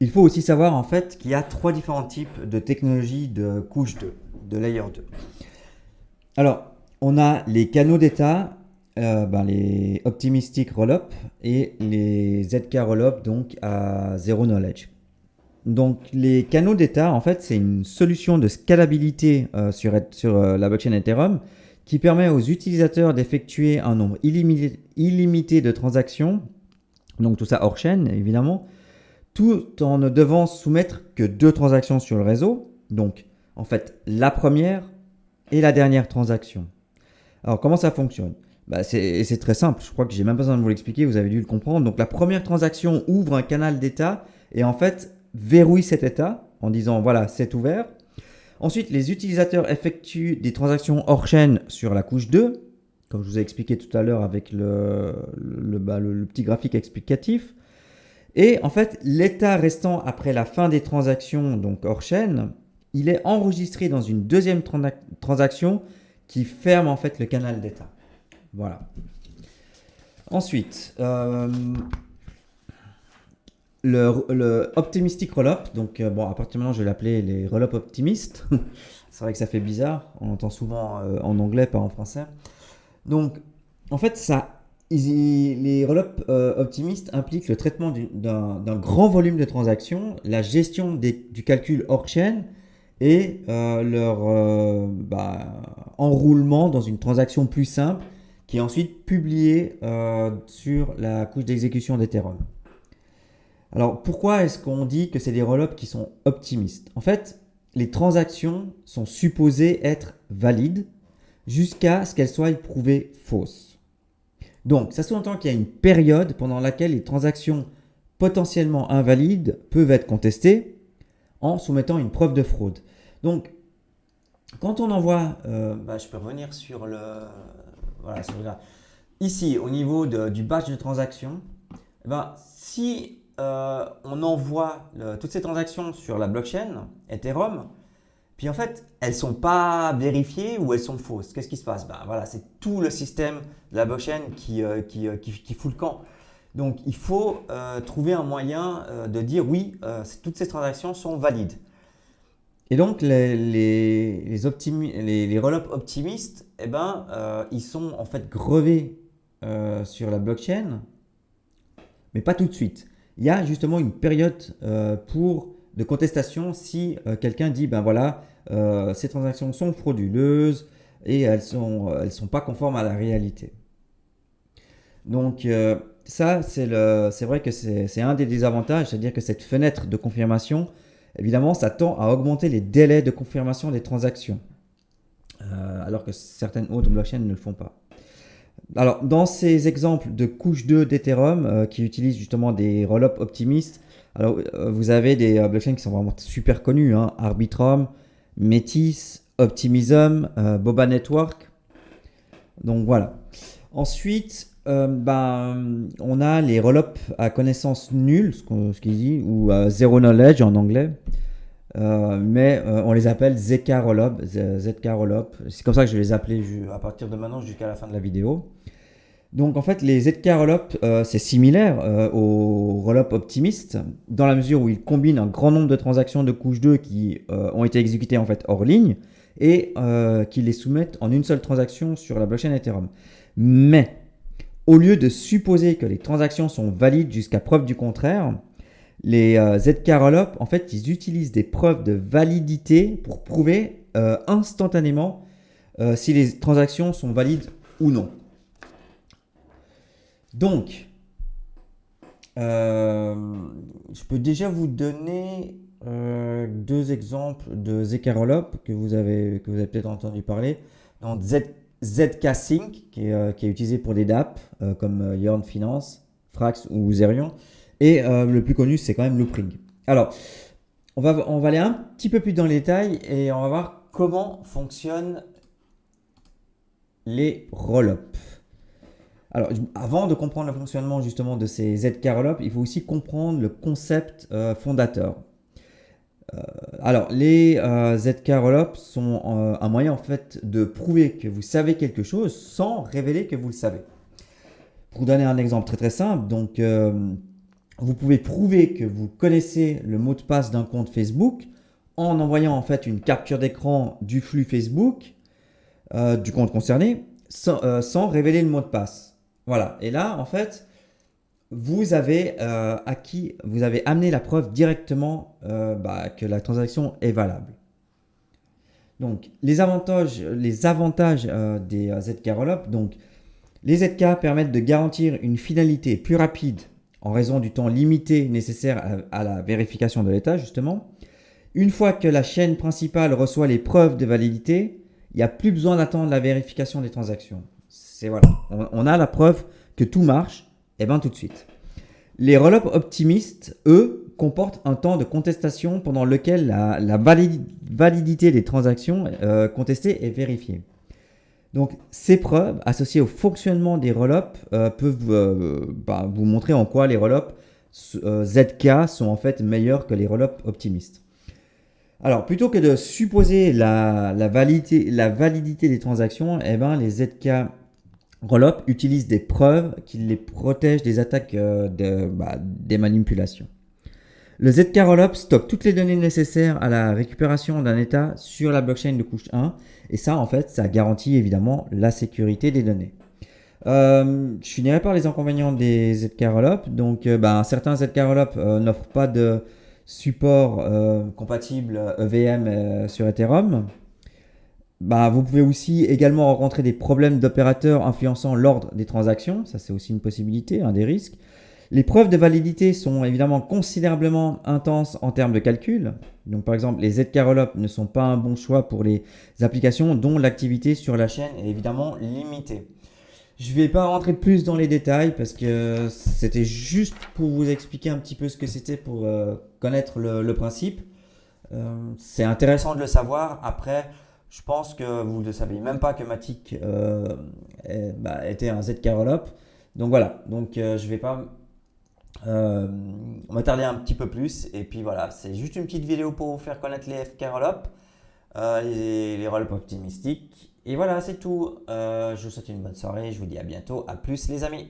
Il faut aussi savoir en fait qu'il y a trois différents types de technologies de couche 2, de layer 2. Alors, on a les canaux d'état, les optimistic rollup et les ZK rollup donc à zero knowledge. Donc les canaux d'état, en fait, c'est une solution de scalabilité sur la blockchain Ethereum qui permet aux utilisateurs d'effectuer un nombre illimité de transactions, donc tout ça hors chaîne évidemment, tout en ne devant soumettre que deux transactions sur le réseau. Donc en fait la première et la dernière transaction. Alors comment ça fonctionne? C'est très simple, je crois que j'ai même pas besoin de vous l'expliquer, vous avez dû le comprendre. Donc la première transaction ouvre un canal d'état et en fait verrouille cet état en disant voilà c'est ouvert. Ensuite les utilisateurs effectuent des transactions hors chaîne sur la couche 2, comme je vous ai expliqué tout à l'heure avec le petit graphique explicatif. Et en fait l'état restant après la fin des transactions donc hors chaîne, il est enregistré dans une deuxième transaction qui ferme en fait le canal d'état. Voilà. Ensuite, le optimistic rollup, donc à partir de maintenant je vais l'appeler les rollup optimistes. C'est vrai que ça fait bizarre, on entend souvent en anglais, pas en français. Donc en fait les rollup optimistes impliquent le traitement d'un grand volume de transactions, la gestion du calcul hors chaîne et leur enroulement dans une transaction plus simple qui est ensuite publiée sur la couche d'exécution d'Ethereum. Alors pourquoi est-ce qu'on dit que c'est des rollups qui sont optimistes? En fait, les transactions sont supposées être valides jusqu'à ce qu'elles soient prouvées fausses. Donc ça sous-entend qu'il y a une période pendant laquelle les transactions potentiellement invalides peuvent être contestées en soumettant une preuve de fraude. Donc, quand on envoie, je peux revenir sur ici au niveau du batch de transactions, si on envoie toutes ces transactions sur la blockchain Ethereum, puis en fait elles sont pas vérifiées ou elles sont fausses, qu'est-ce qui se passe? C'est tout le système de la blockchain qui fout le camp. Donc il faut trouver un moyen de dire oui, toutes ces transactions sont valides. Et donc les rollups optimistes, ils sont en fait grevés sur la blockchain, mais pas tout de suite. Il y a justement une période de contestation si quelqu'un dit ces transactions sont frauduleuses et elles sont pas conformes à la réalité. Donc ça, c'est vrai que c'est un des désavantages, c'est-à-dire que cette fenêtre de confirmation, évidemment, ça tend à augmenter les délais de confirmation des transactions, alors que certaines autres blockchains ne le font pas. Alors, dans ces exemples de couche 2 d'Ethereum qui utilisent justement des rollups optimistes, alors, vous avez des blockchains qui sont vraiment super connus, hein, Arbitrum, Metis, Optimism, Boba Network. Donc voilà. Ensuite, on a les rollups à connaissance nulle, ce qu'il dit, ou zero knowledge en anglais. Mais on les appelle ZK rollup. C'est comme ça que je vais les appeler à partir de maintenant jusqu'à la fin de la vidéo. Donc en fait, les ZK rollup, c'est similaire aux rollup optimistes dans la mesure où ils combinent un grand nombre de transactions de couche 2 qui ont été exécutées en fait hors ligne et qui les soumettent en une seule transaction sur la blockchain Ethereum. Mais au lieu de supposer que les transactions sont valides jusqu'à preuve du contraire, les ZK rollup, en fait, ils utilisent des preuves de validité pour prouver instantanément si les transactions sont valides ou non. Donc, je peux déjà vous donner deux exemples de ZK rollup que vous avez peut-être entendu parler. Donc, ZK Sync, qui est utilisé pour des DApp comme Yearn Finance, Frax ou Zerion. Et le plus connu, c'est quand même Loopring. Alors, on va aller un petit peu plus dans les détails et on va voir comment fonctionnent les rollups. Alors, avant de comprendre le fonctionnement justement de ces ZK rollups, il faut aussi comprendre le concept fondateur. Alors, les ZK rollups sont un moyen en fait de prouver que vous savez quelque chose sans révéler que vous le savez. Pour donner un exemple très très simple, donc vous pouvez prouver que vous connaissez le mot de passe d'un compte Facebook en envoyant en fait une capture d'écran du flux Facebook du compte concerné sans révéler le mot de passe. Voilà. Et là, en fait, vous avez vous avez amené la preuve directement que la transaction est valable. Donc, les avantages des ZK Rollup. Donc, les ZK permettent de garantir une finalité plus rapide en raison du temps limité nécessaire à la vérification de l'état, justement. Une fois que la chaîne principale reçoit les preuves de validité, il n'y a plus besoin d'attendre la vérification des transactions. Voilà, on a la preuve que tout marche, et bien tout de suite. Les rollups optimistes, eux, comportent un temps de contestation pendant lequel la validité des transactions contestées est vérifiée. Donc, ces preuves, associées au fonctionnement des rollups, peuvent vous montrer en quoi les rollups ZK sont en fait meilleurs que les rollups optimistes. Alors, plutôt que de supposer la validité des transactions, les ZK Rollup utilisent des preuves qui les protègent des attaques des manipulations. Le ZK Rollup stocke toutes les données nécessaires à la récupération d'un état sur la blockchain de couche 1. Et ça, en fait, ça garantit évidemment la sécurité des données. Je finirai par les inconvénients des ZK Rollup. Donc, certains ZK Rollup n'offrent pas de support compatible EVM sur Ethereum. Vous pouvez aussi également rencontrer des problèmes d'opérateurs influençant l'ordre des transactions. Ça, c'est aussi une possibilité, un des risques. Les preuves de validité sont évidemment considérablement intenses en termes de calcul. Donc, par exemple, les ZK Rollup ne sont pas un bon choix pour les applications dont l'activité sur la chaîne est évidemment limitée. Je ne vais pas rentrer plus dans les détails parce que c'était juste pour vous expliquer un petit peu ce que c'était pour connaître le principe. C'est intéressant de le savoir. Après, je pense que vous ne saviez même pas que Matic était un ZK Rollup. Donc voilà, je vais pas m'attarder un petit peu plus. Et puis voilà, c'est juste une petite vidéo pour vous faire connaître les FK Rollup, les rollups optimistiques. Et voilà, c'est tout. Je vous souhaite une bonne soirée. Je vous dis à bientôt. À plus les amis.